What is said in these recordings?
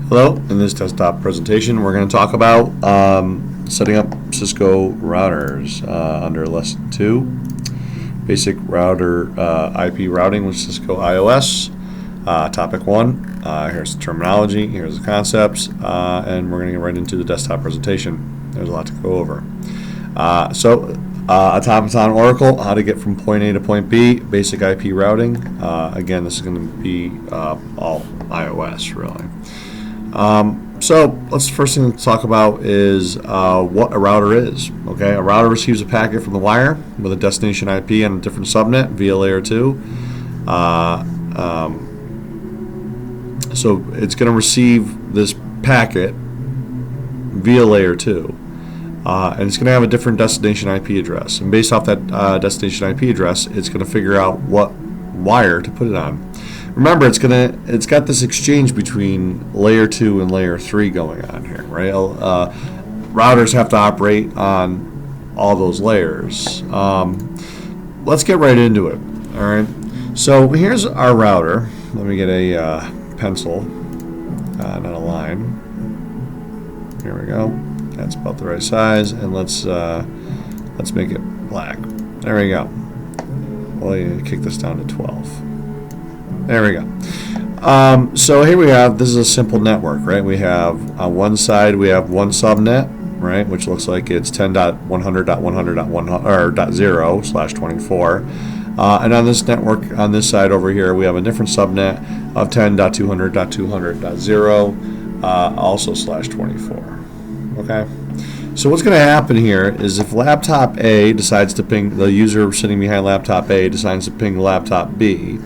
Hello, in this desktop presentation we're going to talk about setting up Cisco routers under lesson 2, basic router IP routing with Cisco IOS. Topic 1, here's the terminology, here's the concepts, and we're going to get right into the desktop presentation. There's a lot to go over. Automaton Oracle, how to get from point A to point B, basic IP routing. Again, this is going to be all iOS, really. So let's first thing to talk about is what a router is. Okay, a router receives a packet from the wire with a destination IP on a different subnet via layer 2. So it's going to receive this packet via layer 2. And it's going to have a different destination IP address. And based off that destination IP address, it's going to figure out what wire to put it on. Remember, it's got this exchange between layer 2 and layer 3 going on here, right? Routers have to operate on all those layers. Let's get right into it. All right. So here's our router. Let me get a pencil, not a line. Here we go. That's about the right size, and let's make it black. There we go. We'll kick this down to 12. There we go. So here we have, this is a simple network, right? We have on one side we have one subnet, right, which looks like it's 10.100.100.0/24. And on this network, on this side over here, we have a different subnet of 10.200.200.0, also /24. Okay. So what's going to happen here is if laptop A decides to ping, the user sitting behind laptop A decides to ping laptop B,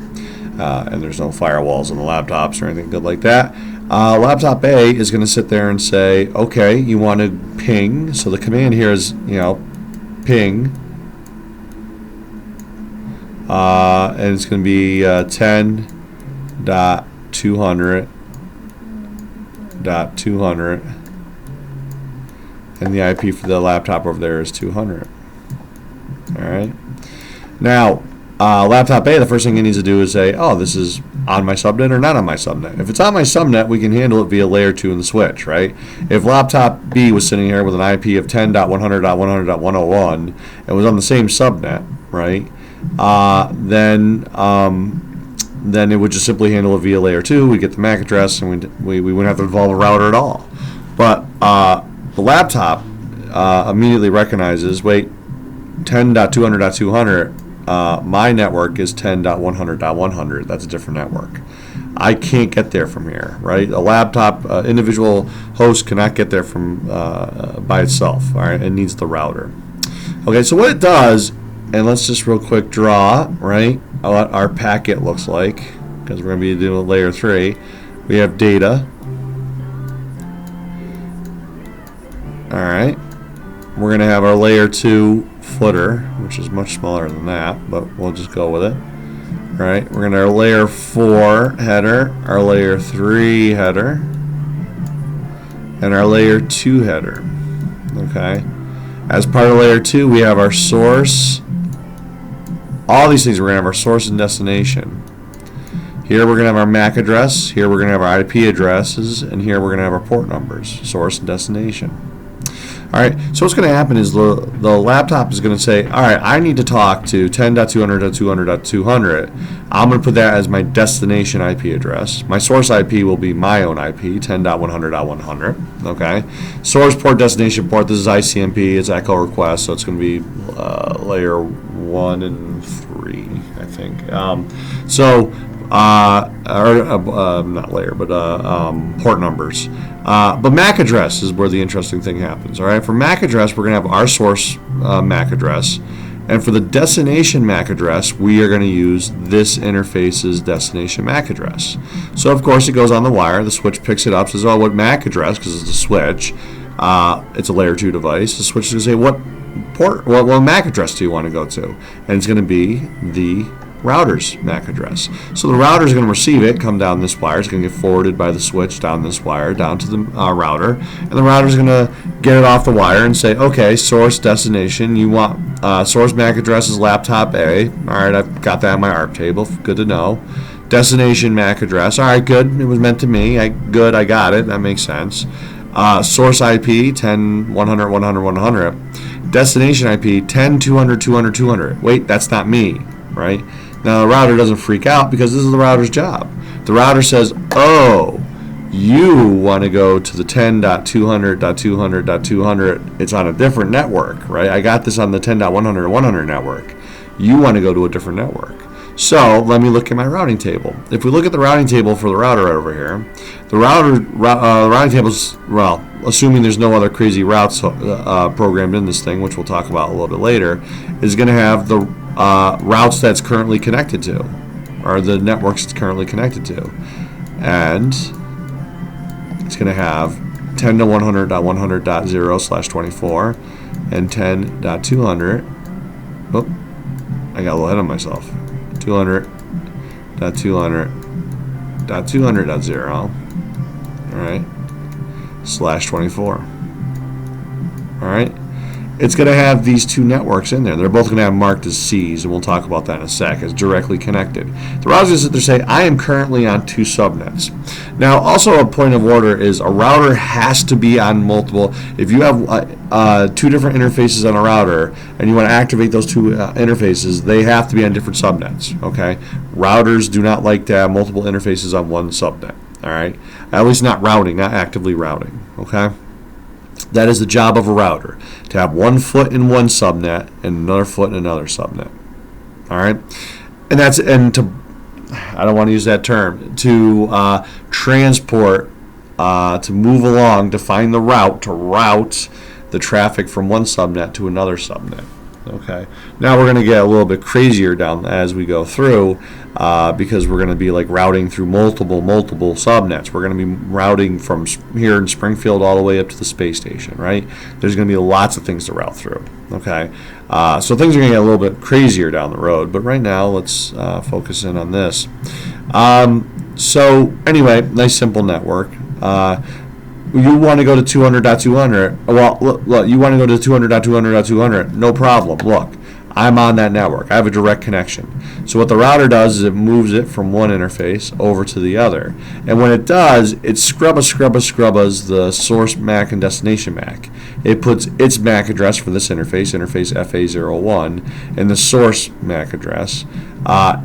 and there's no firewalls on the laptops or anything good like that, laptop A is going to sit there and say, okay, you want to ping, so the command here is, ping, and it's going to be 10.200.200, and the IP for the laptop over there is 200. All right. Now, laptop A, the first thing it needs to do is say, oh, this is on my subnet or not on my subnet. If it's on my subnet, we can handle it via layer 2 in the switch, right? If laptop B was sitting here with an IP of 10.100.100.101 and was on the same subnet, right, then it would just simply handle it via layer 2. We get the MAC address, and we wouldn't have to involve a router at all. But the laptop immediately recognizes, wait, 10.200.200, my network is 10.100.100. That's a different network. I can't get there from here, right? A laptop, individual host cannot get there from by itself. All right, it needs the router. Okay, so what it does, and let's just real quick draw, right, what our packet looks like, because we're going to be doing layer 3. We have data. All right, we're going to have our layer 2 footer, which is much smaller than that, but we'll just go with it. All right, we're going to have our layer 4 header, our layer 3 header, and our layer 2 header. Okay, as part of layer 2, we have our source. All these things, we're going to have our source and destination. Here we're going to have our MAC address, here we're going to have our IP addresses, and here we're going to have our port numbers, source and destination. All right, so what's going to happen is the laptop is going to say, all right, I need to talk to 10.200.200.200. I'm going to put that as my destination IP address. My source IP will be my own IP, 10.100.100. Okay, source port, destination port, this is ICMP, it's echo request, so it's going to be layer 1 and 3, I think. Not layer, but port numbers. But MAC address is where the interesting thing happens. All right, for MAC address, we're going to have our source MAC address, and for the destination MAC address, we are going to use this interface's destination MAC address. So of course, it goes on the wire. The switch picks it up, says, "Oh, what MAC address?" Because it's a switch. It's a layer 2 device. The switch is going to say, "What port? What MAC address do you want to go to?" And it's going to be the router's MAC address. So the router is going to receive it, come down this wire. It's going to get forwarded by the switch down this wire, down to the router. And the router is going to get it off the wire and say, okay, source, destination, you want source MAC address is laptop A. All right, I've got that in my ARP table. Good to know. Destination MAC address. All right, good. It was meant to me. Good, I got it. That makes sense. Source IP 10 100 100 100. Destination IP 10 200 200 200. Wait, that's not me, right? Now the router doesn't freak out because this is the router's job. The router says, "Oh, you want to go to the 10.200.200.200. It's on a different network, right? I got this on the 10.100.100 network. You want to go to a different network." So let me look at my routing table. If we look at the routing table for the router over here, the routing table is, well, assuming there's no other crazy routes programmed in this thing, which we'll talk about a little bit later, is going to have the routes that's currently connected to, or the networks it's currently connected to. And it's going to have 10.100.100.0/24 and 10.200. Oh, I got a little ahead of myself. 200.200.200.0. All right, /24. All right. It's going to have these two networks in there. They're both going to have marked as C's, and we'll talk about that in a sec. It's directly connected. The router's going to sit there and say, I am currently on 2 subnets. Now, also a point of order is a router has to be on multiple. If you have 2 different interfaces on a router, and you want to activate those 2 interfaces, they have to be on different subnets. Okay, routers do not like to have multiple interfaces on one subnet. All right, at least not routing, not actively routing. Okay. That is the job of a router, to have one foot in one subnet and another foot in another subnet. All right, and I don't want to use that term, to transport, to move along, to find the route, to route the traffic from one subnet to another subnet. Okay, now we're going to get a little bit crazier down as we go through, because we're going to be like routing through multiple subnets. We're going to be routing from here in Springfield all the way up to the space station, right? There's going to be lots of things to route through. Okay, so things are going to get a little bit crazier down the road, but right now let's focus in on this. So anyway, nice simple network. You want to go to 200.200. Well, look, you want to go to 200.200.200. No problem. Look, I'm on that network. I have a direct connection. So what the router does is it moves it from one interface over to the other. And when it does, it scrubbas the source MAC and destination MAC. It puts its MAC address for this interface FA01, and the source MAC address.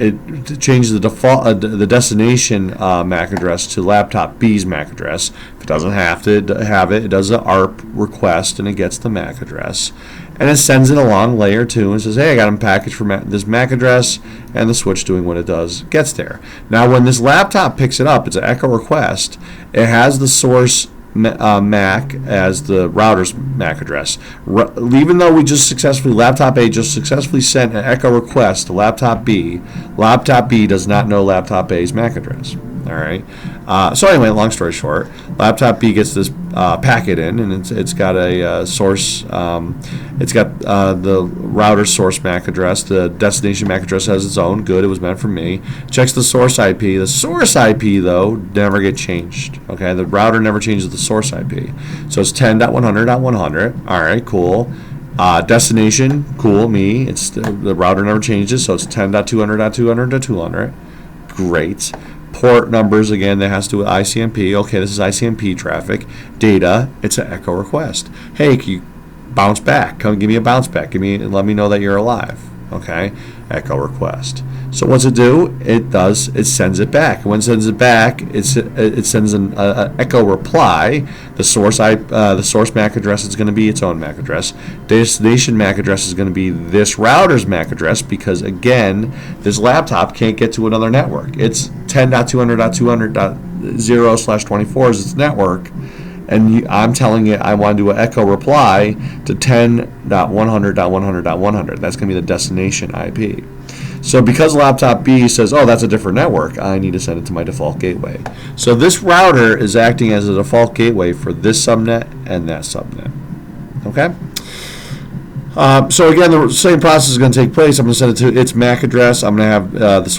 It changes the default, the destination MAC address to laptop B's MAC address. If it doesn't have to have it, it does an ARP request and it gets the MAC address. And it sends it along layer 2 and says, hey, I got a package for this MAC address, and the switch doing what it does gets there. Now, when this laptop picks it up, it's an echo request. It has the source MAC as the router's MAC address. Even though laptop A just successfully sent an echo request to laptop B does not know laptop A's MAC address. All right. So anyway, long story short, laptop B gets this packet in, and it's got a source. It's got the router source MAC address. The destination MAC address has its own. Good, it was meant for me. Checks the source IP. The source IP though never get changed. Okay, the router never changes the source IP. So it's 10.100.100. All right, cool. Destination, cool, me. It's the router never changes, so it's 10.200.200.200. Great. Port numbers, again, that has to do with ICMP. Okay, this is ICMP traffic. Data, it's an echo request. Hey, can you bounce back? Come give me a bounce back. Let me know that you're alive. Okay, echo request. So what's it do? It sends it back. When it sends it back, it sends an echo reply. The source MAC address is going to be its own MAC address. Destination MAC address is going to be this router's MAC address, because again, this laptop can't get to another network. It's 10.200.200.0/24 is its network, and I'm telling it I want to do an echo reply to 10.100.100.100. That's going to be the destination IP. So because laptop B says, oh, that's a different network, I need to send it to my default gateway. So this router is acting as a default gateway for this subnet and that subnet. Okay? So again, the same process is going to take place. I'm going to send it to its MAC address. I'm going to have the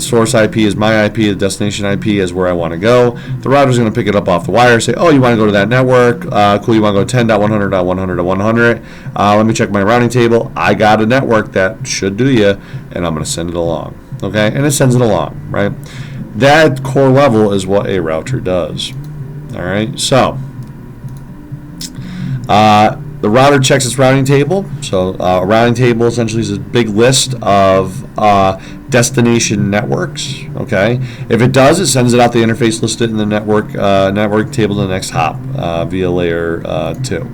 source IP is my IP, the destination IP is where I want to go. The router is going to pick it up off the wire, say, oh, you want to go to that network? Cool, you want to go 10.100.100.100. Let me check my routing table. I got a network that should do you, and I'm going to send it along. okay, and it sends it along, right? That core level is what a router does. All right, so the router checks its routing table. So a routing table essentially is a big list of destination networks. Okay, if it does, it sends it out the interface listed in the network table to the next hop via layer 2.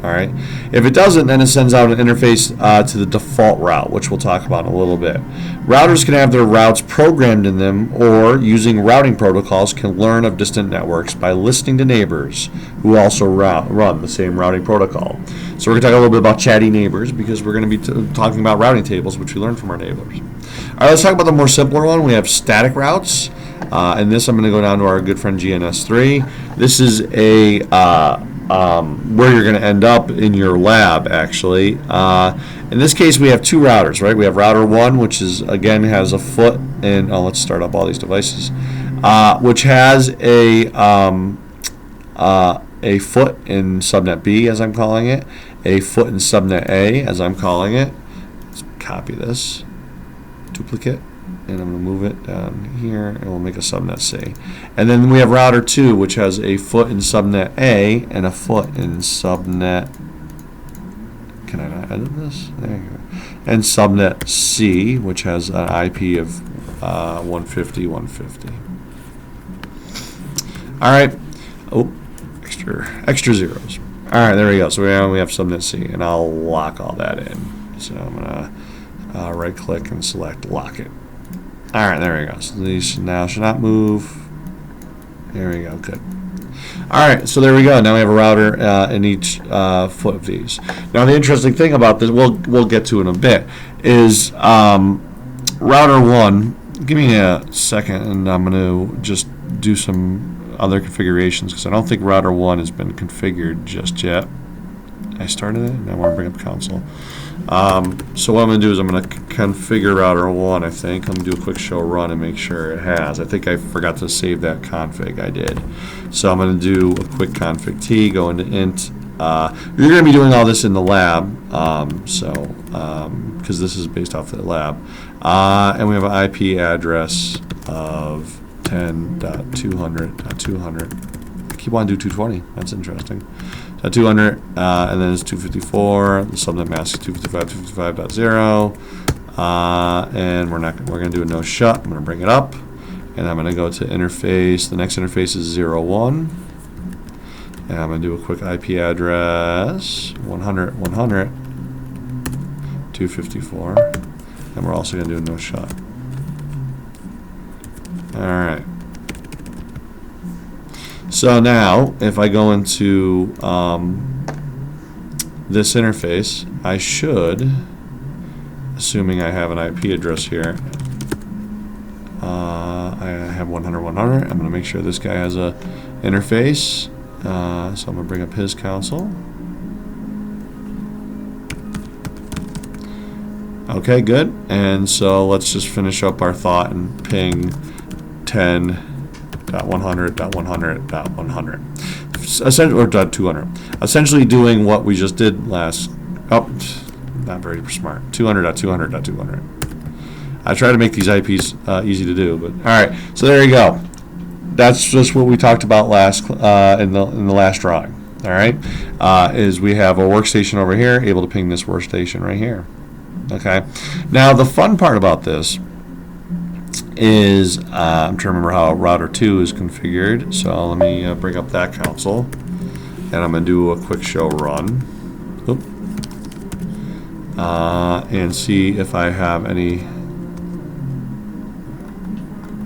All right. If it doesn't, then it sends out an interface to the default route, which we'll talk about in a little bit. Routers can have their routes programmed in them, or using routing protocols can learn of distant networks by listening to neighbors who also run the same routing protocol. So we're going to talk a little bit about chatty neighbors, because we're going to be talking about routing tables, which we learned from our neighbors. All right, let's talk about the more simpler one. We have static routes. And this, I'm going to go down to our good friend GNS3. This is a where you're going to end up in your lab, actually. In this case, we have two routers, right? We have router 1, which is, again, has a foot in, let's start up all these devices, which has a foot in subnet B, as I'm calling it, a foot in subnet A, as I'm calling it. Let's copy this, duplicate, and I'm going to move it down here, and we'll make a subnet C. And then we have router 2, which has a foot in subnet A and a foot in subnet, can I not edit this? There you go. And subnet C, which has an IP of 150.150. All right. Oh, extra zeros. All right, there we go. So we have subnet C, and I'll lock all that in. So I'm going to right-click and select lock it. All right, there we go. So these now should not move. There we go. Good. All right, so there we go. Now we have a router in each foot of these. Now the interesting thing about this, we'll get to in a bit, is router 1. Give me a second, and I'm going to just do some other configurations, because I don't think router 1 has been configured just yet. I started it, and I want to bring up console. So what I'm going to do is I'm going to configure router 1, I think. I'm going to do a quick show run and make sure it has. I think I forgot to save that config. I did. So I'm going to do a quick config T, go into int. You're going to be doing all this in the lab, because this is based off the lab. And we have an IP address of 10.200.200. I keep wanting to do 220. That's interesting. 200, and then it's 254. The subnet mask is 255.255.0, and we're going to do a no shut. I'm going to bring it up, and I'm going to go to interface. The next interface is 01, and I'm going to do a quick IP address 100.100.254, and we're also going to do a no shut. All right. So now, if I go into this interface, I should, assuming I have an IP address here, I have 100.100. I'm going to make sure this guy has a interface. So I'm going to bring up his console. Okay, good. And so let's just finish up our thought and ping 10.100.100.100. Essentially, or .200. Essentially doing what we just did last. Oh, not very smart. 200.200.200. I try to make these IPs easy to do, but all right. So there you go. That's just what we talked about last in the last drawing. All right, is we have a workstation over here able to ping this workstation right here. Okay. Now the fun part about this is I'm trying to remember how router 2 is configured. So let me bring up that console, and I'm going to do a quick show run. Oop. And see if I have any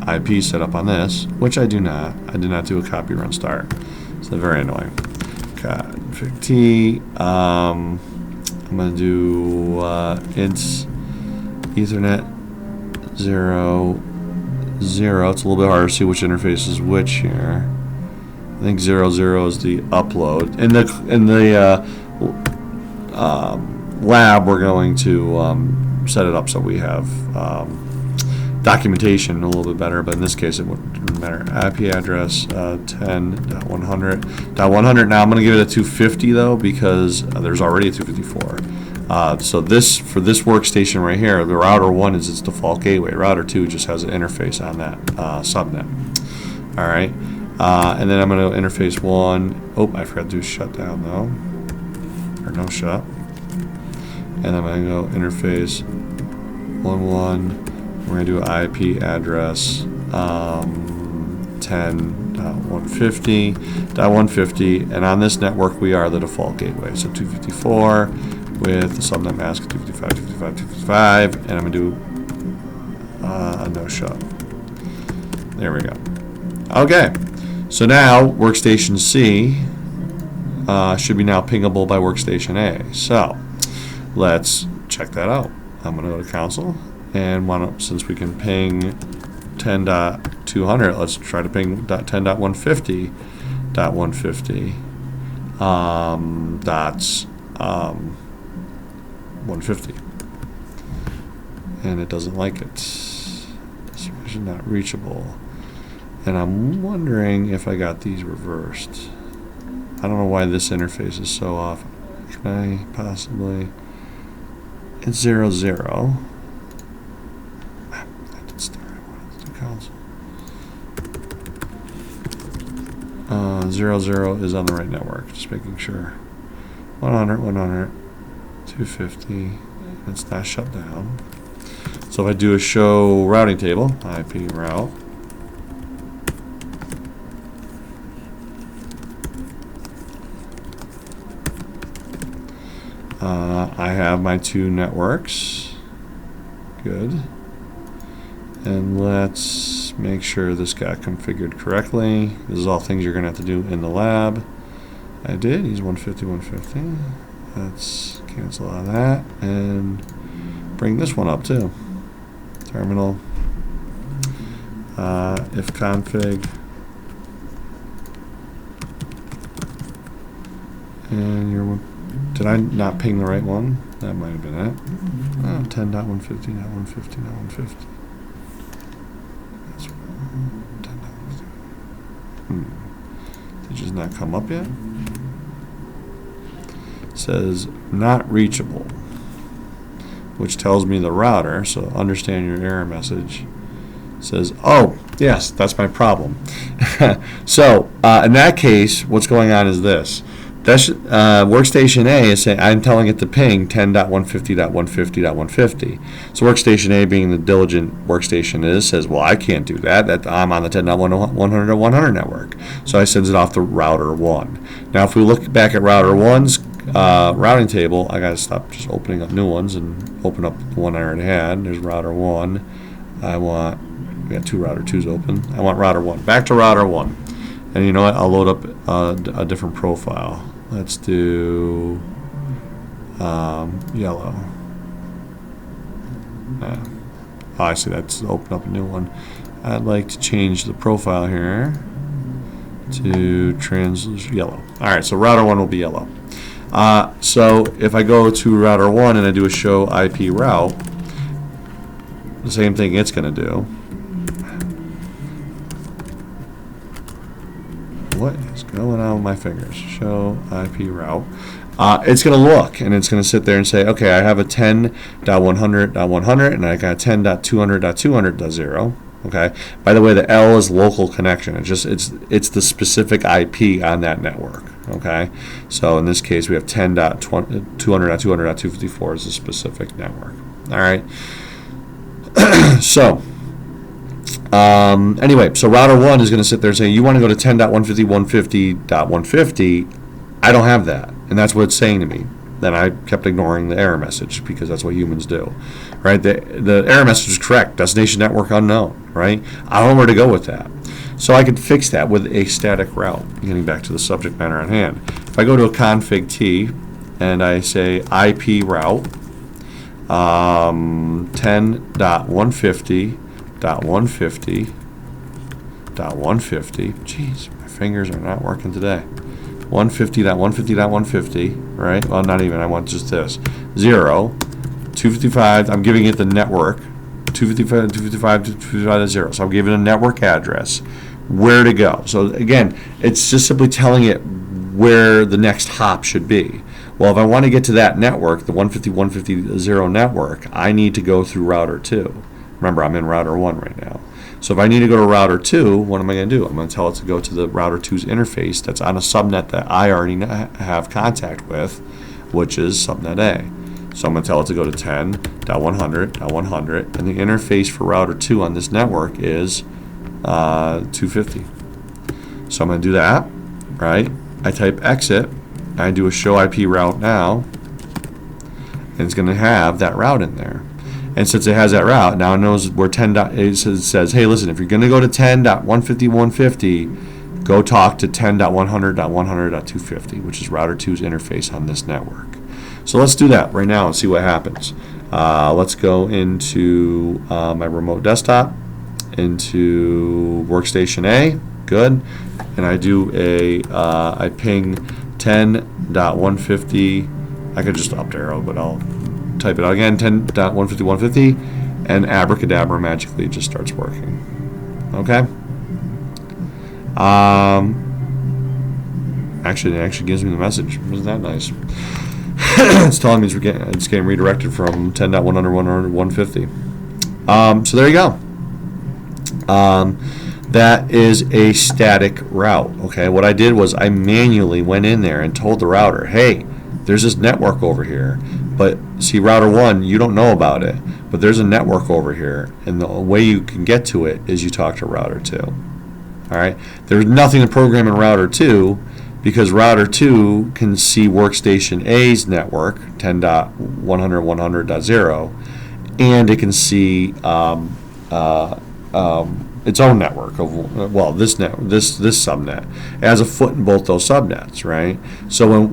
IP set up on this, which I do not. I did not do a copy run start. So very annoying. Config T. I'm going to do int Ethernet 0. It's a little bit harder to see which interface is which here. I think 00 is the upload. In the lab, we're going to set it up so we have documentation a little bit better, but in this case it wouldn't matter. IP address 10.100.100. Now I'm going to give it a 250 though, because there's already a 254. So this, for this workstation right here, the router 1 is its default gateway. Router 2 just has an interface on that subnet. All right, and then I'm going to interface 1. Oh, I forgot to do shutdown though, or no shut. And I'm going to go interface 1.1. We're going to do an IP address 10.150.150, and on this network we are the default gateway. So 254 with the subnet mask 255.255.255, and I'm going to do a no shut. There we go. Okay, so now workstation C should be now pingable by workstation A. So let's check that out. I'm going to go to console, and since we can ping 10.200, let's try to ping 10.150.150 dots 150, and it doesn't like it. This is not reachable, and I'm wondering if I got these reversed. I don't know why this interface is so off. Can I possibly? It's 0, 0. I did start. I wanted to do console. 0, 0 is on the right network. Just making sure. 100, 100, 250. It's not shut down. So if I do a show routing table, IP route. I have my 2 networks. Good. And let's make sure this got configured correctly. This is all things you're going to have to do in the lab. I did. He's 150, 150. Let's cancel out that and bring this one up too. Terminal. If config. And you're. Did I not ping the right one? That might have been it. 10.150.150.150. That's 10.150. Did it just not come up yet? It says not reachable, which tells me the router, so understand your error message, says, oh, yes, that's my problem. So in that case, what's going on is this. That's, workstation A is saying, I'm telling it to ping 10.150.150.150. So workstation A, being the diligent workstation says, well, I can't do that. I'm on the 10.100.100 network. So I sends it off to router 1. Now if we look back at router 1's routing table, I got to stop just opening up new ones and open up the one I already had. There's router 1. We got 2 router 2s open. I want router 1. Back to router 1. And you know what? I'll load up a different profile. Let's do yellow. Oh, I see. That's open up a new one. I'd like to change the profile here to yellow. All right, so router 1 will be yellow. So if I go to router 1 and I do a show IP route, the same thing it's going to do. What is going on with my fingers? Show IP route. It's going to look, and it's going to sit there and say, okay, I have a 10.100.100, and I got 10.200.200.0. Okay. By the way, the L is local connection. It's the specific IP on that network. Okay. So in this case, we have 10.200.200.254 is a specific network. All right. So. Anyway, so router 1 is going to sit there and say, you want to go to 10.150.150.150. I don't have that. And that's what it's saying to me. Then I kept ignoring the error message because that's what humans do. Right? The error message is correct. Destination network unknown. Right? I don't know where to go with that. So I could fix that with a static route, getting back to the subject matter at hand. If I go to a config T and I say IP route 10.150.150.150. Jeez, my fingers are not working today. 150.150.150, right? Well, not even. I want just this. 0, 255. I'm giving it the network. 255.0. So I'm giving it a network address. Where to go. So again, it's just simply telling it where the next hop should be. Well, if I want to get to that network, the 150.150.0 network, I need to go through router 2. Remember, I'm in router 1 right now. So if I need to go to router 2, what am I going to do? I'm going to tell it to go to the router 2's interface that's on a subnet that I already have contact with, which is subnet A. So I'm going to tell it to go to 10.100.100, and the interface for router 2 on this network is 250. So I'm going to do that, right? I type exit, I do a show IP route now, and it's going to have that route in there. And since it has that route, now it knows where 10. It says, hey, listen, if you're going to go to 10.150.150, go talk to 10.100.100.250, which is router 2's interface on this network. So let's do that right now and see what happens. Let's go into my remote desktop, into workstation A. Good. And I do I ping 10.150. I could just up arrow, but I'll type it out again, 10.150.150, and abracadabra, magically it just starts working. Okay? Actually, it actually gives me the message. Isn't that nice? It's telling me it's getting redirected from 10.100.150. So there you go. That is a static route. Okay, what I did was I manually went in there and told the router, hey, there's this network over here. But see, router 1, you don't know about it, but there's a network over here, and the way you can get to it is you talk to router 2. All right, there's nothing to program in router 2 because router 2 can see workstation A's network 10.100.100.0, and it can see its own network of, well, this subnet. It has a foot in both those subnets, right? So when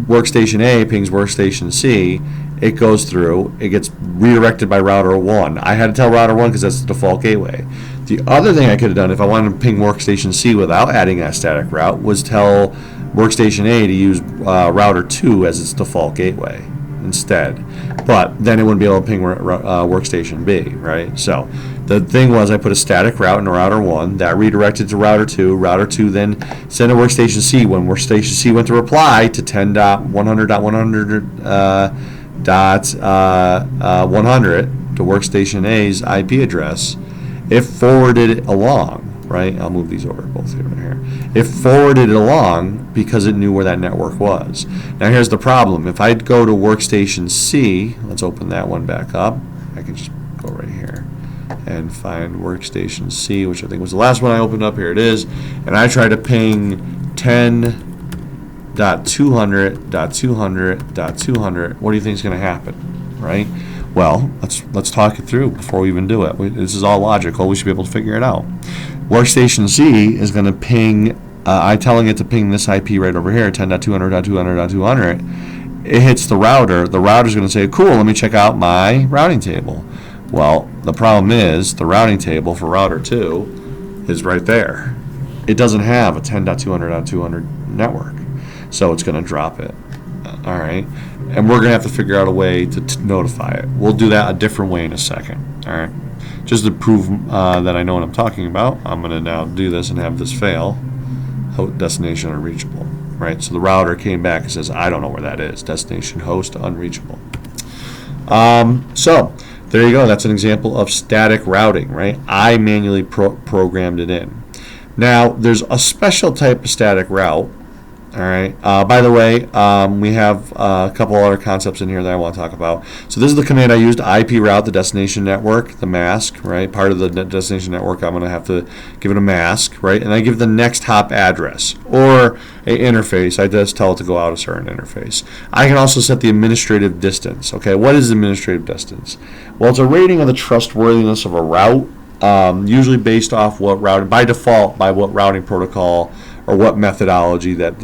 workstation A pings workstation C, it goes through, it gets redirected by router 1. I had to tell router 1 because that's the default gateway. The other thing I could have done if I wanted to ping workstation C without adding that static route was tell workstation A to use router 2 as its default gateway instead. But then it wouldn't be able to ping workstation B, right? So the thing was I put a static route in router 1 that redirected to router 2. Router 2 then sent to workstation C. When workstation C went to reply to 10.100.100.100 to workstation A's IP address, it forwarded it along, right? I'll move these over both here and here. It forwarded it along because it knew where that network was. Now here's the problem. If I go to workstation C, let's open that one back up. I can just go right here and find workstation C, which I think was the last one I opened up. Here it is. And I try to ping 10.200.200.200. What do you think is going to happen, right? Well, let's talk it through before we even do it. This is all logical. We should be able to figure it out. Workstation C is going to ping, I'm telling it to ping this IP right over here, 10.200.200.200. It hits the router. The router's going to say, cool, let me check out my routing table. Well, the problem is the routing table for router 2 is right there. It doesn't have a 10.200.200 network, so it's going to drop it. All right, and we're going to have to figure out a way to notify it. We'll do that a different way in a second. All right, just to prove that I know what I'm talking about, I'm going to now do this and have this fail. Destination unreachable. Right, so the router came back and says, I don't know where that is. Destination host unreachable. So there you go. That's an example of static routing, right? I manually programmed it in. Now, there's a special type of static route. All right. By the way, we have a couple other concepts in here that I want to talk about. So this is the command I used, IP route the destination network, the mask, right? Part of the destination network, I'm going to have to give it a mask, right? And I give the next hop address or a interface. I just tell it to go out a certain interface. I can also set the administrative distance. Okay, what is administrative distance? Well, it's a rating of the trustworthiness of a route, usually based off what routing, by default, by what routing protocol or what methodology that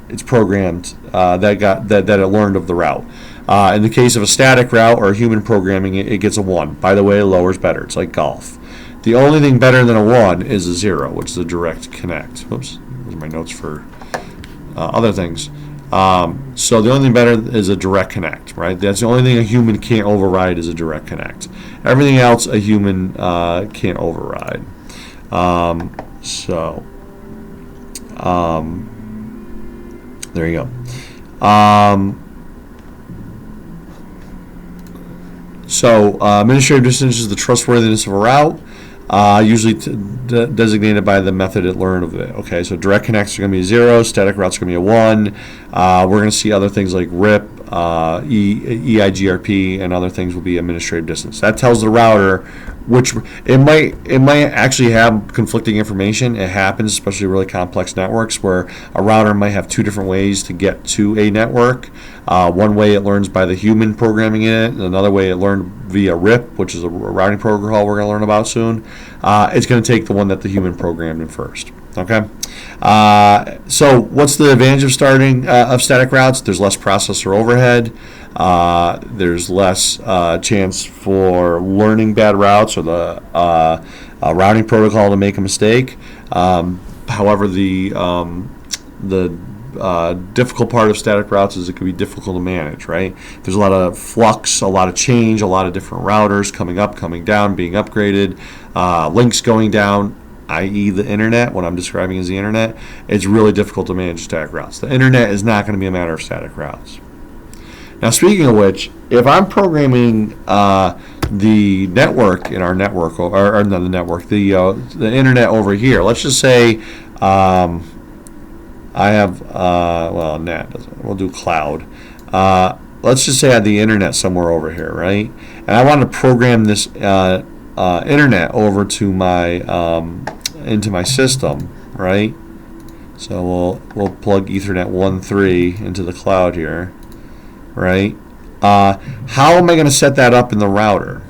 it's programmed that it learned of the route. In the case of a static route or human programming, it gets a 1. By the way, lower is better. It's like golf. The only thing better than a 1 is a 0, which is a direct connect. Oops, those are my notes for other things. So the only thing better is a direct connect, right? That's the only thing a human can't override is a direct connect. Everything else a human can't override. There you go. So administrative distance is the trustworthiness of a route, usually designated by the method it learned of it. Okay, so direct connects are going to be a 0, static routes are going to be a 1. We're going to see other things like RIP, EIGRP, and other things will be administrative distance. That tells the router which it might actually have conflicting information. It happens, especially really complex networks, where a router might have two different ways to get to a network. One way it learns by the human programming in it, and another way it learned via RIP, which is a routing protocol we're going to learn about soon. It's going to take the one that the human programmed in first. Okay. So what's the advantage of starting of static routes? There's less processor overhead. There's less chance for learning bad routes or the routing protocol to make a mistake. However, the difficult part of static routes is it can be difficult to manage, right? There's a lot of flux, a lot of change, a lot of different routers coming up, coming down, being upgraded, links going down, i.e. the internet, what I'm describing as the internet. It's really difficult to manage static routes. The internet is not going to be a matter of static routes. Now, speaking of which, if I'm programming the network in our network, or not the network, the internet over here, let's just say I have, well, NAT doesn't, we'll do cloud. Let's just say I have the internet somewhere over here, right? And I want to program this internet over to my into my system, right? So we'll plug Ethernet 1.3 into the cloud here, right? How am I going to set that up in the router?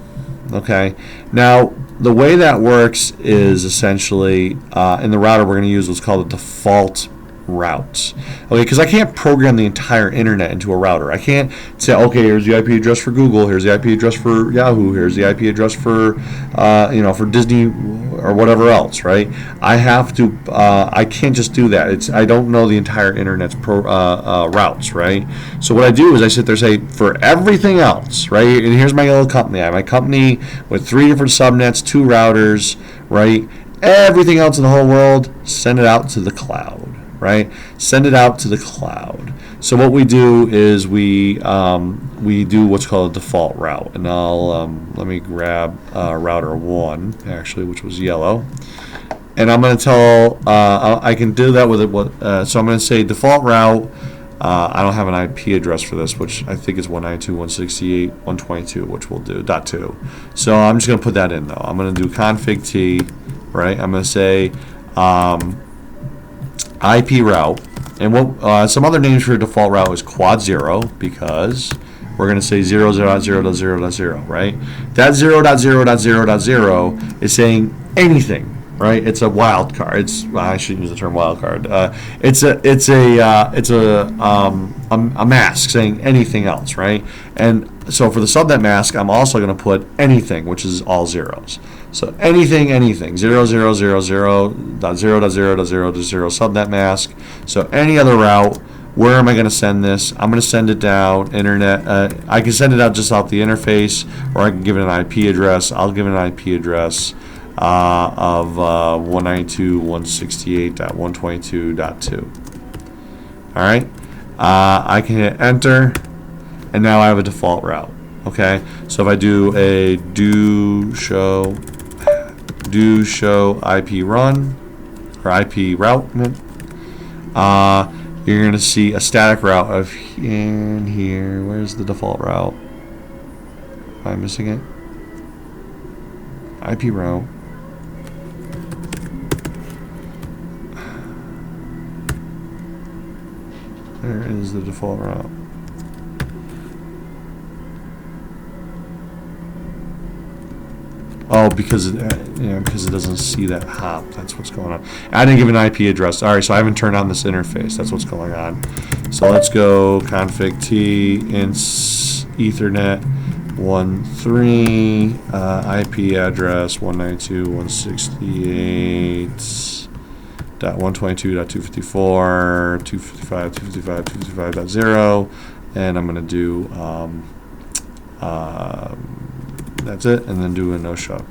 Okay, now the way that works is essentially in the router we're going to use what's called a default routes. Okay, because I can't program the entire internet into a router. I can't say, okay, here's the IP address for Google, here's the IP address for Yahoo, here's the IP address for for Disney or whatever else, right? I have to. I can't just do that. I don't know the entire internet's routes, right? So what I do is I sit there and say, for everything else, right? And here's my little company. I have my company with 3 different subnets, 2 routers, right? Everything else in the whole world, send it out to the cloud. Right? Send it out to the cloud. So what we do is we do what's called a default route, and I'll let me grab router 1 actually, which was yellow, and I'm going to tell I can do that with it. So I'm going to say default route. I don't have an IP address for this, which I think is 192.168.122, which we'll do .2. So I'm just going to put that in though. I'm going to do config t, right? I'm going to say IP route, and what some other names for your default route is quad 0, because we're going to say 0.0.0.0.0, right? That 0.0.0.0 is saying anything, right? It's a wild card. I shouldn't use the term wild card. It's a mask saying anything else, right? And so for the subnet mask, I'm also going to put anything, which is all zeros. So anything, 0.0.0.0.0.0 subnet mask. So any other route, where am I going to send this? I'm going to send it down internet. I can send it out just off the interface, or I can give it an IP address. I'll give it an IP address of 192.168.122.2. All right. I can hit enter, and now I have a default route. Okay. So if I do a do show IP run or IP route, you're going to see a static route of in here. Where's the default route? Am I missing it? IP route. There is the default route. Oh, because it doesn't see that hop. That's what's going on. I didn't give an IP address. All right, so I haven't turned on this interface. That's what's going on. So let's go config t ints Ethernet 1.3 IP address 192.168.122.254 255.255.255.0, and I'm going to do that's it, and then do a no show.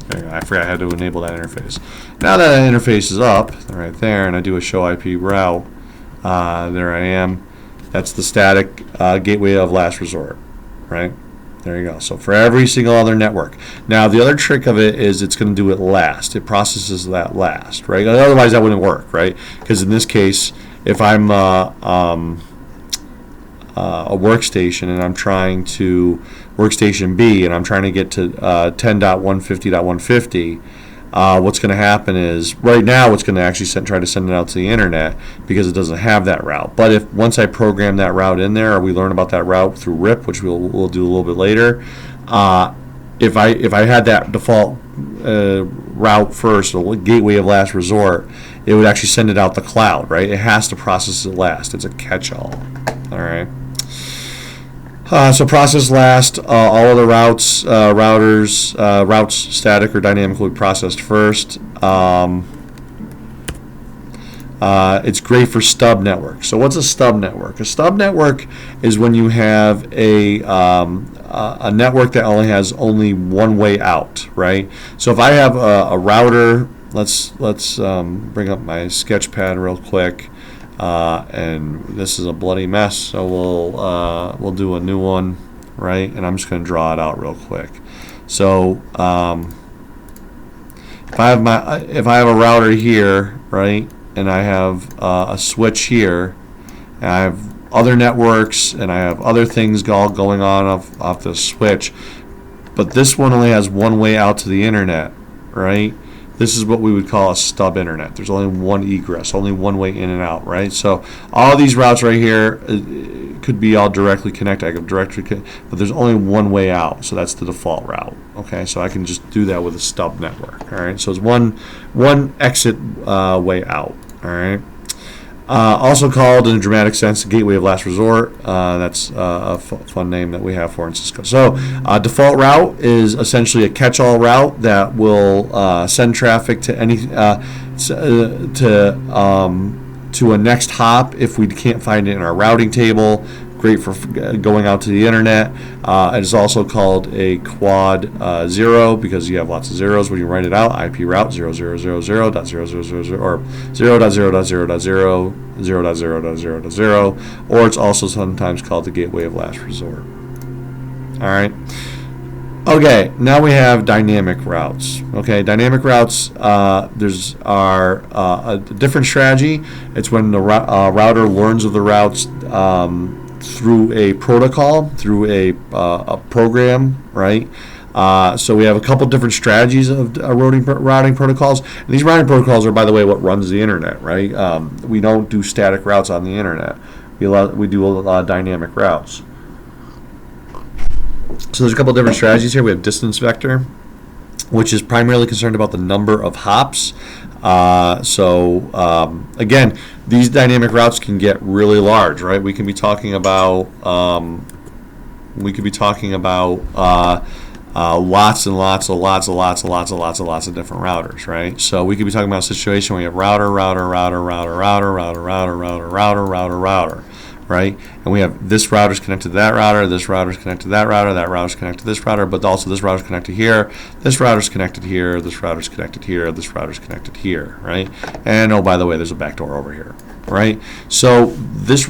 Okay, I forgot I had to enable that interface. Now that interface is up right there, and I do a show IP route, There I am. That's the static gateway of last resort, right? There you go. So for every single other network. Now the other trick of it is it's going to do it last. It processes that last, right? Otherwise that wouldn't work, right? Because in this case, if I'm a workstation and I'm trying to workstation B and I'm trying to get to 10.150.150, what's going to happen is right now it's going to actually try to send it out to the internet because it doesn't have that route. But if once I program that route in there, or we learn about that route through RIP, which we'll do a little bit later, if I had that default route first, the gateway of last resort, it would actually send it out the cloud, right? It has to process it last. It's a catch-all. All right. So process last. All other routes, routes static or dynamic will be processed first. It's great for stub network. So what's a stub network? A stub network is when you have a network that only has one way out, right? So if I have a router, let's bring up my sketchpad real quick. And this is a bloody mess, so we'll do a new one, right? And I'm just going to draw it out real quick. So if I have a router here, right, and I have a switch here, and I have other networks, and I have other things all going on off the switch, but this one only has one way out to the internet, right? This is what we would call a stub internet. There's only one egress, only one way in and out, right? So all these routes right here could be all directly connected. I could directly connect, but there's only one way out, so that's the default route. Okay, so I can just do that with a stub network. All right, so it's one exit way out. All right. Also called, in a dramatic sense, the gateway of last resort. That's a fun name that we have for in Cisco. So default route is essentially a catch-all route that will send traffic to any to a next hop if we can't find it in our routing table. Great for going out to the internet. It is also called a quad 0 because you have lots of zeros when you write it out. IP route 0000.0000 or 0.0.0.0.0, 0.0.0.0, or it's also sometimes called the gateway of last resort. All right. Okay, now we have dynamic routes. Okay, dynamic routes, there's a different strategy. It's when the router learns of the routes through a protocol, through a program, right? So we have a couple different strategies of routing protocols. And these routing protocols are, by the way, what runs the internet, right? We don't do static routes on the internet. We do dynamic routes. So there's a couple different strategies here. We have distance vector, which is primarily concerned about the number of hops. Again, these dynamic routes can get really large, right? We can be talking about lots and lots of different routers, right? So we could be talking about a situation where you have router, right? And we have this router's connected to that router, this router's connected to that router, that router's connected to this router, but also this router's connected here, this router's connected here, this router's connected here, this router's connected here, right? And oh, by the way, there's a backdoor over here, right? So this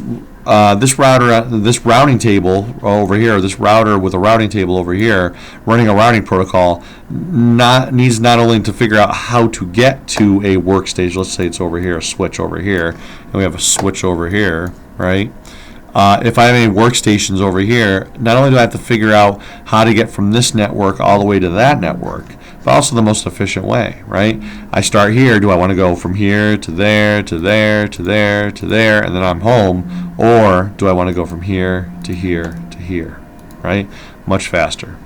routing table over here, this router with a routing table over here, running a routing protocol, needs not only to figure out how to get to a workstation. Let's say it's over here, a switch over here, and we have a switch over here, right? If I have any workstations over here, not only do I have to figure out how to get from this network all the way to that network, but also the most efficient way, right? I start here. Do I want to go from here to there, to there, to there, to there, and then I'm home? Or do I want to go from here to here to here, right? Much faster.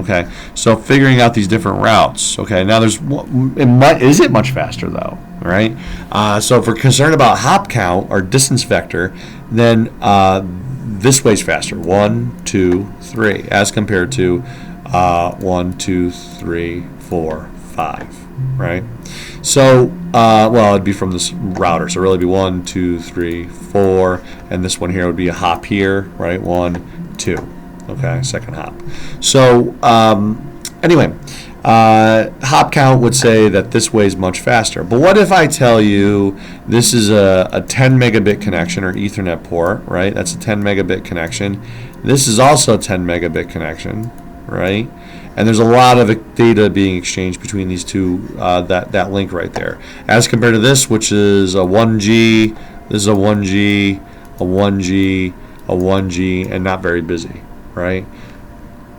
Okay, so figuring out these different routes. Okay, now is it much faster though, right? So if we're concerned about hop count or distance vector, then this way's faster. 1, 2, 3, as compared to 1, 2, 3, 4, 5, right? So, well, it'd be from this router. So really, it'd be 1, 2, 3, 4, and this one here would be a hop here, right? 1, 2. Okay, second hop. So anyway, Hop count would say that this way is much faster. But what if I tell you this is a 10 megabit connection or Ethernet port, right? That's a 10 megabit connection. This is also a 10 megabit connection, right? And there's a lot of data being exchanged between these two, that link right there. As compared to this, which is a 1G, this is a 1G, a 1G, a 1G, and not very busy, right?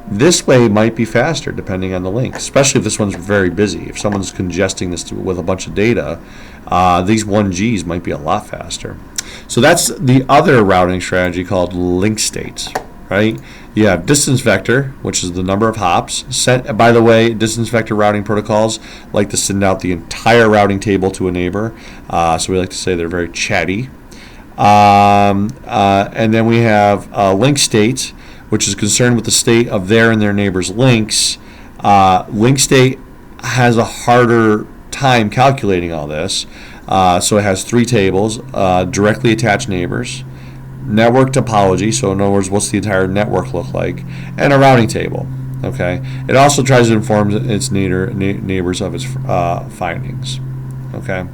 This way might be faster depending on the link, especially if this one's very busy. If someone's congesting this with a bunch of data, these 1Gs might be a lot faster. So that's the other routing strategy called link states, right? You have distance vector, which is the number of hops. By the way, distance vector routing protocols like to send out the entire routing table to a neighbor. So we like to say they're very chatty. And then we have link state, which is concerned with the state of their and their neighbors' links. Link state has a harder time calculating all this. So it has three tables: directly attached neighbors, network topology, so in other words, what's the entire network look like, and a routing table. Okay. It also tries to inform its neighbors of its findings. Okay.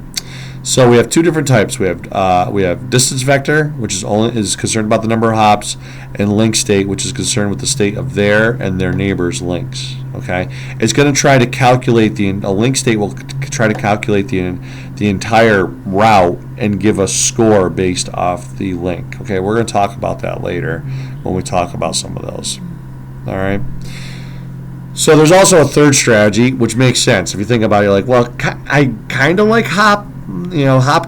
So we have two different types. We have distance vector, which is concerned about the number of hops, and link state, which is concerned with the state of their and their neighbors' links. Okay, it's going to try to calculate a link state will try to calculate the entire route and give a score based off the link. Okay, we're going to talk about that later when we talk about some of those. All right. So there's also a third strategy, which makes sense if you think about it. You're like, well, I kind of like hop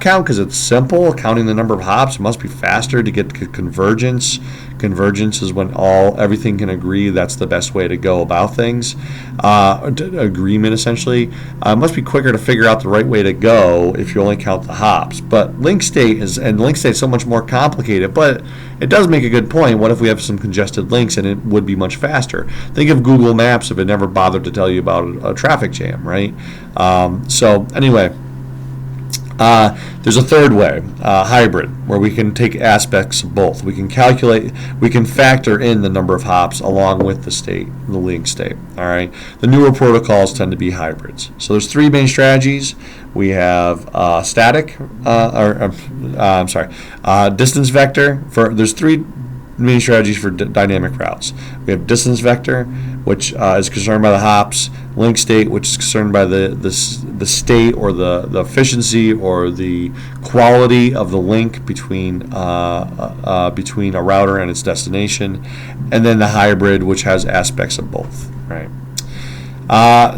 count because it's simple. Counting the number of hops must be faster to get convergence. Convergence is when everything can agree. That's the best way to go about things. Agreement, essentially. It must be quicker to figure out the right way to go if you only count the hops. But link state is so much more complicated. But it does make a good point. What if we have some congested links and it would be much faster? Think of Google Maps if it never bothered to tell you about a traffic jam, right? So anyway. There's a third way, hybrid, where we can take aspects of both. We can factor in the number of hops along with the link state. All right. The newer protocols tend to be hybrids. So there's three main strategies. We have distance vector. There's three main strategies for dynamic routes. We have distance vector, which is concerned by the hops, link state, which is concerned by the state or the efficiency or the quality of the link between a router and its destination, and then the hybrid, which has aspects of both. Right.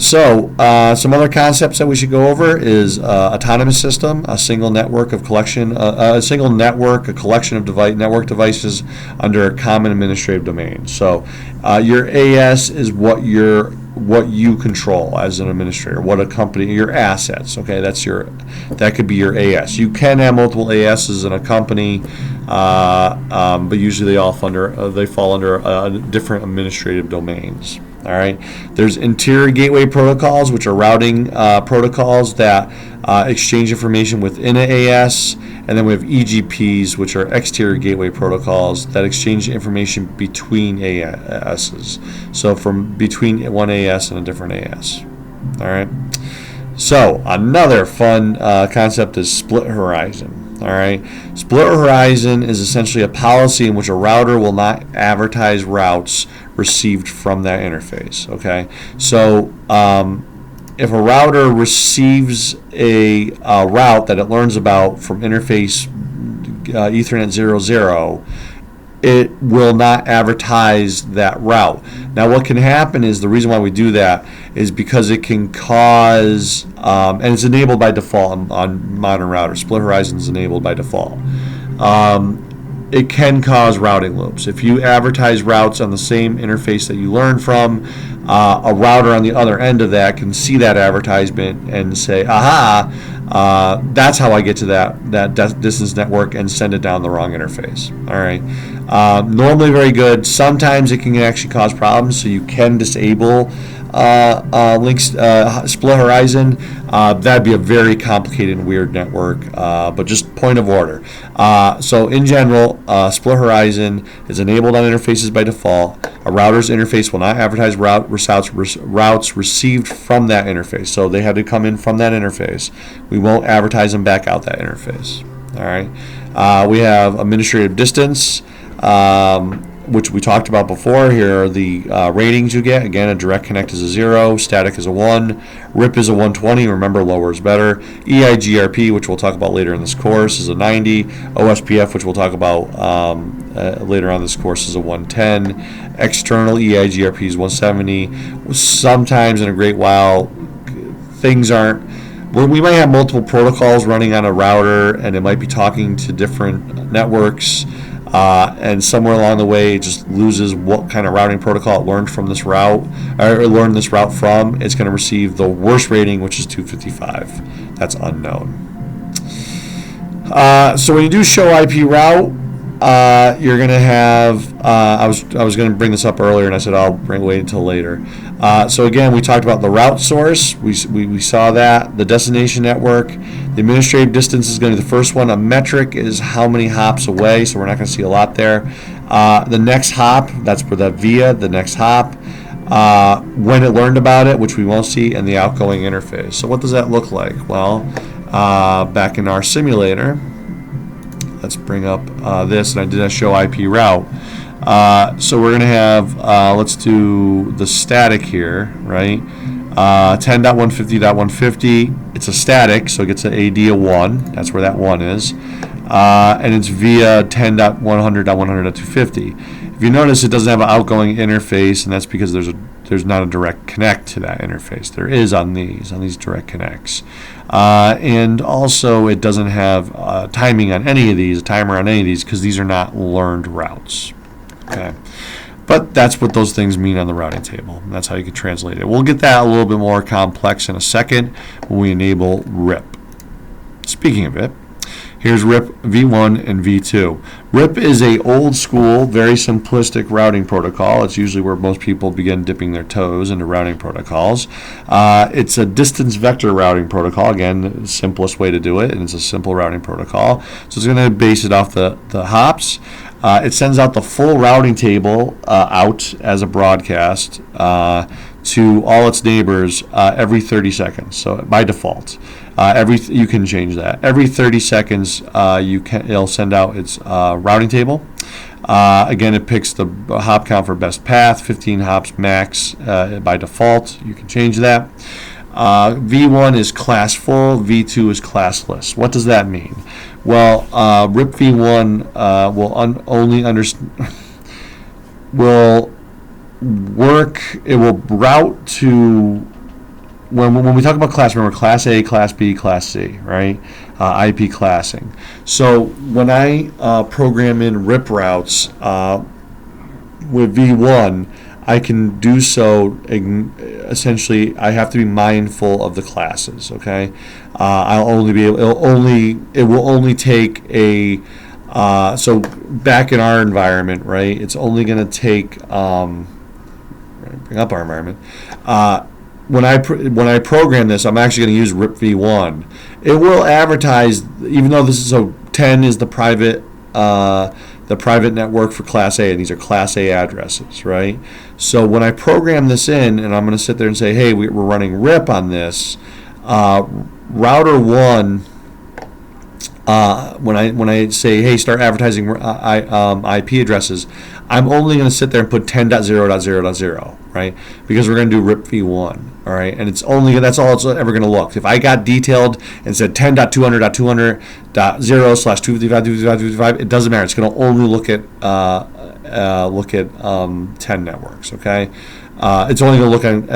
Some other concepts that we should go over is autonomous system, a single network, a collection of network devices under a common administrative domain. So your AS is what you control as an administrator, what a company, your assets. Okay, that could be your AS. You can have multiple ASs in a company, but usually they fall under different administrative domains. All right. There's interior gateway protocols, which are routing protocols that exchange information within an AS, and then we have EGPs, which are exterior gateway protocols that exchange information between ASs. So from between one AS and a different AS. All right. So another fun concept is split horizon. All right. Split horizon is essentially a policy in which a router will not advertise routes received from that interface. Okay. So if a router receives a route that it learns about from interface Ethernet 00, it will not advertise that route. Now, what can happen is the reason why we do that is because it can cause, and it's enabled by default on modern routers. Split horizon is enabled by default. It can cause routing loops. If you advertise routes on the same interface that you learn from, a router on the other end of that can see that advertisement and say, aha, that's how I get to that distance network, and send it down the wrong interface. All right. Normally very good. Sometimes it can actually cause problems, so you can disable links, split horizon, that'd be a very complicated and weird network, but just point of order. So in general, split horizon is enabled on interfaces by default. A router's interface will not advertise routes received from that interface. So they had to come in from that interface. We won't advertise them back out that interface. All right. We have administrative distance, which we talked about before. Here are the ratings you get. Again, a direct connect is a 0, static is a 1, RIP is a 120. Remember, lower is better. EIGRP, which we'll talk about later in this course, is a 90. OSPF, which we'll talk about later on this course, is a 110. External EIGRP is 170. Sometimes, in a great while, things aren't. We might have multiple protocols running on a router, and it might be talking to different networks. And somewhere along the way, it just loses what kind of routing protocol it learned from this route, or learned this route from. It's going to receive the worst rating, which is 255. That's unknown. So when you do show IP route, you're going to have. I was going to bring this up earlier, and I said I'll wait until later. So again, we talked about the route source. We saw that. The destination network. The administrative distance is going to be the first one. A metric is how many hops away, so we're not going to see a lot there. The next hop, that's for that via, the next hop. When it learned about it, which we won't see, and the outgoing interface. So what does that look like? Well, back in our simulator, let's bring up this, and I did a show IP route. So we're going to have, let's do the static here, right? 10.150.150, it's a static, so it gets an AD of 1. That's where that 1 is. And it's via 10.100.100.250. If you notice, it doesn't have an outgoing interface, and that's because there's not a direct connect to that interface. There is on these direct connects. And also, it doesn't have timing on any of these, a timer on any of these, because these are not learned routes. Okay. But that's what those things mean on the routing table. And that's how you can translate it. We'll get that a little bit more complex in a second when we enable RIP. Speaking of it, here's RIP V1 and V2. RIP is a old school, very simplistic routing protocol. It's usually where most people begin dipping their toes into routing protocols. It's a distance vector routing protocol. Again, the simplest way to do it, and it's a simple routing protocol. So it's going to base it off the hops. It sends out the full routing table out as a broadcast to all its neighbors every 30 seconds. So by default, you can change that. Every 30 seconds, it'll send out its routing table. Again, it picks the hop count for best path, 15 hops max by default. You can change that. V1 is class full, V2 is classless. What does that mean? Well, RIP V1 will work. It will route to when we talk about class. Remember, class A, class B, class C, right? IP classing. So when I program in RIP routes with V1, I can do so. Essentially, I have to be mindful of the classes. Okay, I'll only be able. It will only take a. So back in our environment, right? It's only going to take. Bring up our environment. When I program this, I'm actually going to use RIP V1. It will advertise, even though this is 10 is the private network for Class A, and these are Class A addresses, right? So when I program this in, and I'm going to sit there and say, hey, we're running RIP on this, router 1, when I say, hey, start advertising IP addresses, I'm only going to sit there and put 10.0.0.0, right? Because we're going to do RIP v1, all right? And that's all it's ever going to look. If I got detailed and said 10.200.200.0/255, it doesn't matter. It's going to only look at 10 networks, okay? It's only going to look at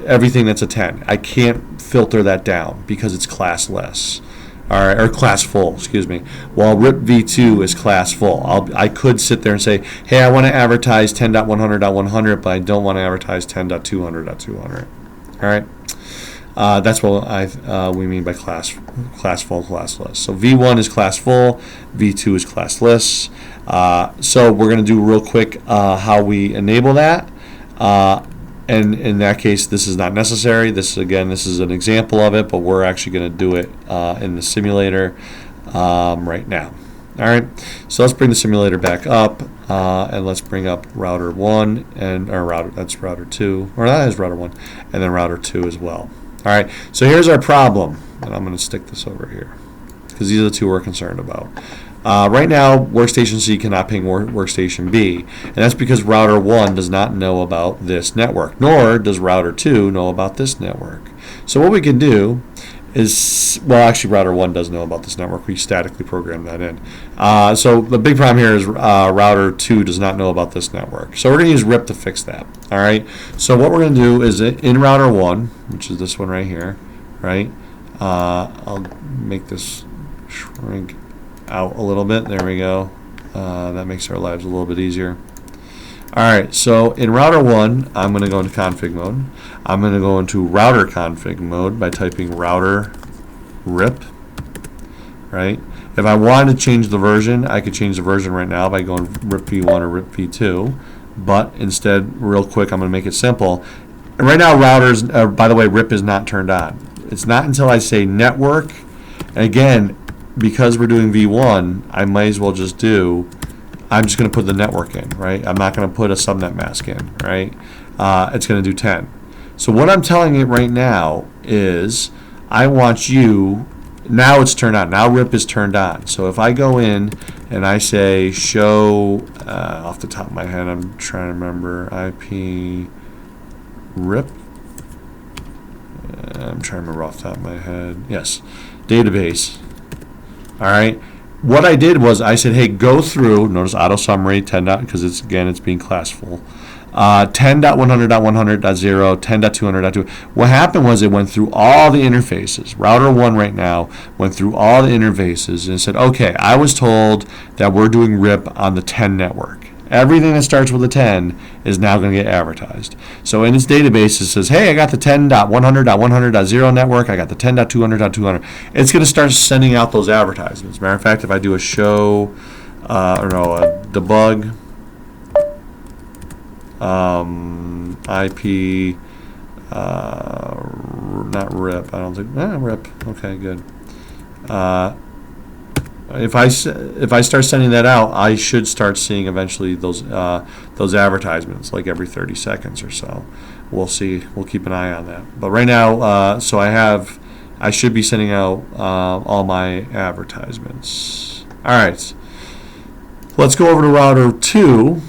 everything that's a 10. I can't filter that down because it's classless. All right, or class full, excuse me. While RIP v2 is class full. I could sit there and say, hey, I want to advertise 10.100.100, but I don't want to advertise 10.200.200. All right, that's what we mean by class full, classless. So v1 is class full, v2 is classless. So we're going to do real quick how we enable that. And in that case, this is not necessary. This is an example of it, but we're actually going to do it in the simulator right now. All right, so let's bring the simulator back up, and let's bring up router 1 and that's router 2, or that is router 1, and then router 2 as well. All right, so here's our problem, and I'm going to stick this over here because these are the two we're concerned about. Right now, workstation C cannot ping workstation B, and that's because router 1 does not know about this network, nor does router 2 know about this network. So what we can do is, well, actually router 1 does know about this network. We statically programmed that in. So the big problem here is router 2 does not know about this network. So we're going to use RIP to fix that. All right. So what we're going to do is in router 1, which is this one right here, right? I'll make this shrink out a little bit. There we go. That makes our lives a little bit easier. All right, so in router 1, I'm going to go into config mode. I'm going to go into router config mode by typing router rip, right? If I wanted to change the version, I could change the version right now by going rip v1 or rip v2. But instead, real quick, I'm going to make it simple. And right now, routers, by the way, rip is not turned on. It's not until I say network. And again, because we're doing v1, I might as well just do, I'm just going to put the network in, right? I'm not going to put a subnet mask in, right? It's going to do 10. So what I'm telling it right now is I want you, now it's turned on. Now RIP is turned on. So if I go in and I say show, off the top of my head, I'm trying to remember, IP RIP. I'm trying to remember off the top of my head. Yes, database. All right. What I did was I said, hey, go through, notice auto summary 10. Because it's being classful. 10.100.100.0, 10.200.2. What happened was it went through all the interfaces. Router 1 right now went through all the interfaces and said, okay, I was told that we're doing RIP on the 10 network. Everything that starts with a 10 is now going to get advertised. So in its database, it says, hey, I got the 10.100.100.0 network. I got the 10.200.200. It's going to start sending out those advertisements. Matter of fact, if I do a show, a debug, IP, not RIP, I don't think, RIP, okay, good. If I start sending that out, I should start seeing eventually those advertisements, like every 30 seconds or so. We'll see. We'll keep an eye on that. But right now, so I should be sending out all my advertisements. All right. Let's go over to router 2.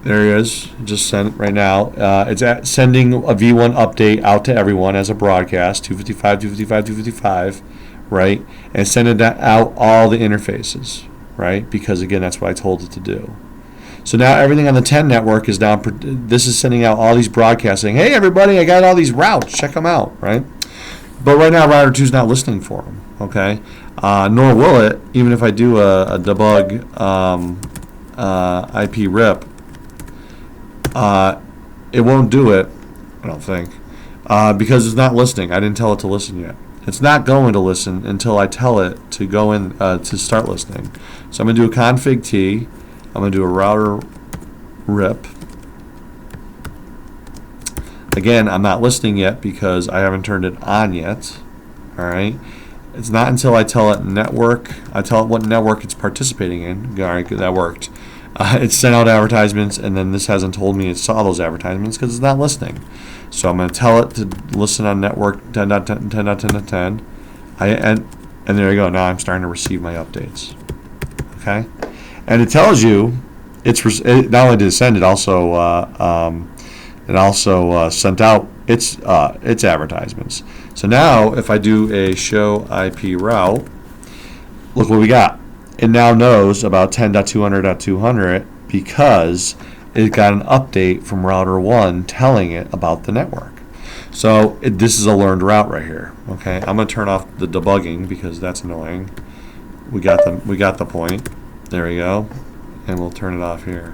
There he is. Just sent right now. It's sending a V1 update out to everyone as a broadcast. 255, 255, 255. Right, and sending that out all the interfaces, right? Because again, that's what I told it to do. So now everything on the 10 network is now. This is sending out all these broadcasts saying, "Hey, everybody, I got all these routes. Check them out." Right? But right now, router 2 is not listening for them. Okay, nor will it, even if I do a debug IP RIP. It won't do it. I don't think because it's not listening. I didn't tell it to listen yet. It's not going to listen until I tell it to go in to start listening. So I'm going to do a config T. I'm going to do a router RIP. Again, I'm not listening yet because I haven't turned it on yet. All right. It's not until I tell it network. I tell it what network it's participating in. All right, that worked. It sent out advertisements, and then this hasn't told me it saw those advertisements because it's not listening. So I'm going to tell it to listen on network 10.10.10.10. And there you go. Now I'm starting to receive my updates. Okay, and it tells you it not only did it send, it also sent out its advertisements. So now if I do a show IP route, look what we got. It now knows about 10.200.200 because it got an update from router 1 telling it about the network. So this is a learned route right here. Okay, I'm going to turn off the debugging because that's annoying. We got the point. There we go, and we'll turn it off here.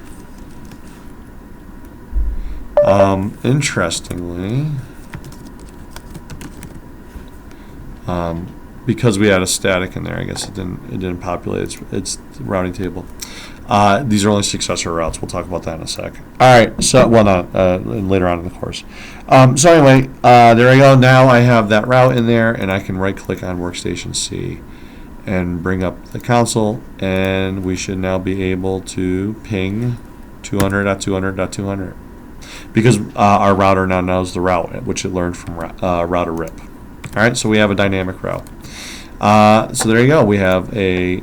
Interestingly, because we had a static in there, I guess it didn't populate its routing table. These are only successor routes. We'll talk about that in a sec. All right, so, well, not later on in the course. So anyway, there I go. Now I have that route in there, and I can right-click on Workstation C and bring up the console, and we should now be able to ping 200.200.200 because our router now knows the route, which it learned from router rip. All right, so we have a dynamic route. So there you go. We have a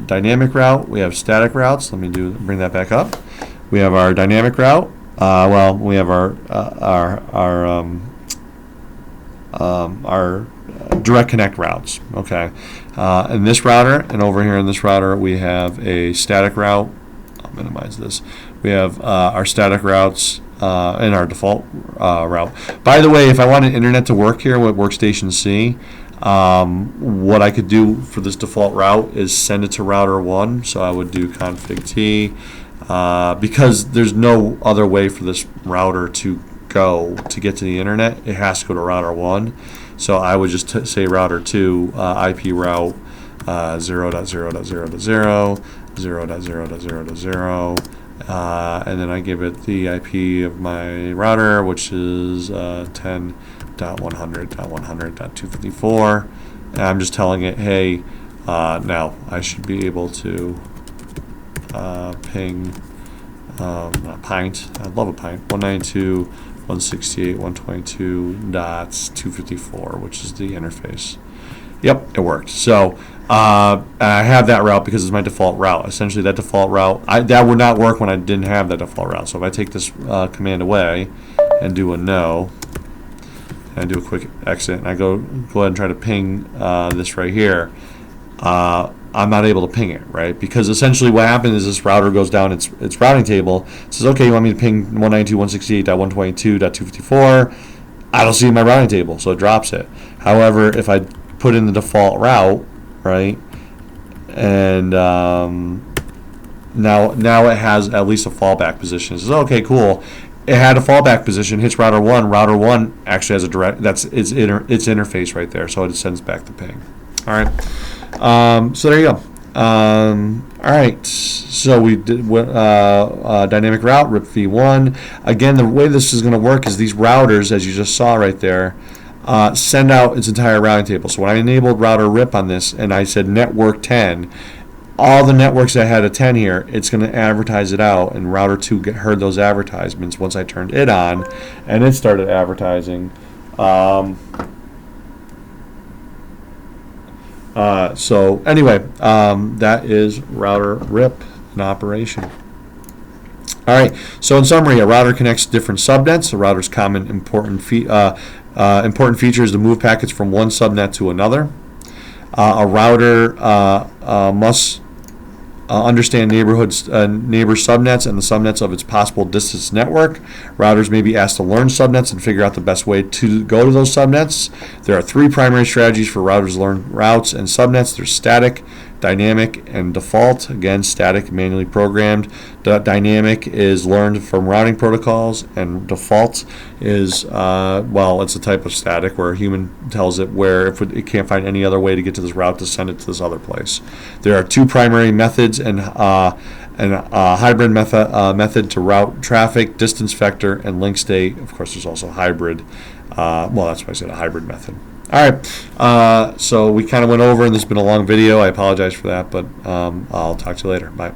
dynamic route. We have static routes. Let me bring that back up. We have our dynamic route. Well, we have our direct connect routes. Okay. In this router and over here in this router, we have a static route. I'll minimize this. We have our static routes and our default route. By the way, if I wanted internet to work here with Workstation C, what I could do for this default route is send it to router 1. So I would do config t because there's no other way for this router to go to get to the internet. It has to go to router 1. So I would just say router 2 IP route 0.0.0.0, 0.0.0.0, and then I give it the IP of my router, which is 10.100.100.254. And I'm just telling it, hey, now I should be able to ping a pint. I love a pint. 192.168.122.254, which is the interface. Yep, it worked. So I have that route because it's my default route. Essentially, that default route, that would not work when I didn't have that default route. So if I take this command away and do a no, and do a quick exit, and I go ahead and try to ping this right here, I'm not able to ping it, right? Because essentially what happens is this router goes down its routing table, says, okay, you want me to ping 192.168.122.254? I don't see it in my routing table, so it drops it. However, if I put in the default route, right, and now it has at least a fallback position. It says, okay, cool. It had a fallback position, hits router 1. Router 1 actually has a direct, that's its interface right there, so it sends back the ping. All right. So there you go. All right. So we did dynamic route, RIP v1. Again, the way this is going to work is these routers, as you just saw right there, send out its entire routing table. So when I enabled router RIP on this and I said network 10, all the networks that had a 10 here, it's going to advertise it out, and router 2 heard those advertisements once I turned it on, and it started advertising. So anyway, that is router RIP in operation. All right. So in summary, a router connects different subnets. A router's common important feature is to move packets from one subnet to another. A router must understand neighbor subnets and the subnets of its possible distance network. Routers may be asked to learn subnets and figure out the best way to go to those subnets. There are 3 primary strategies for routers to learn routes and subnets. There's static, dynamic, and default. Again, static, manually programmed. Dynamic is learned from routing protocols, and default is, well, it's a type of static where a human tells it where if it can't find any other way to get to this route to send it to this other place. There are 2 primary methods and a hybrid method to route traffic, distance vector, and link state. Of course, there's also hybrid. Well, that's why I said a hybrid method. All right, so we kind of went over, and this has been a long video. I apologize for that, but I'll talk to you later. Bye.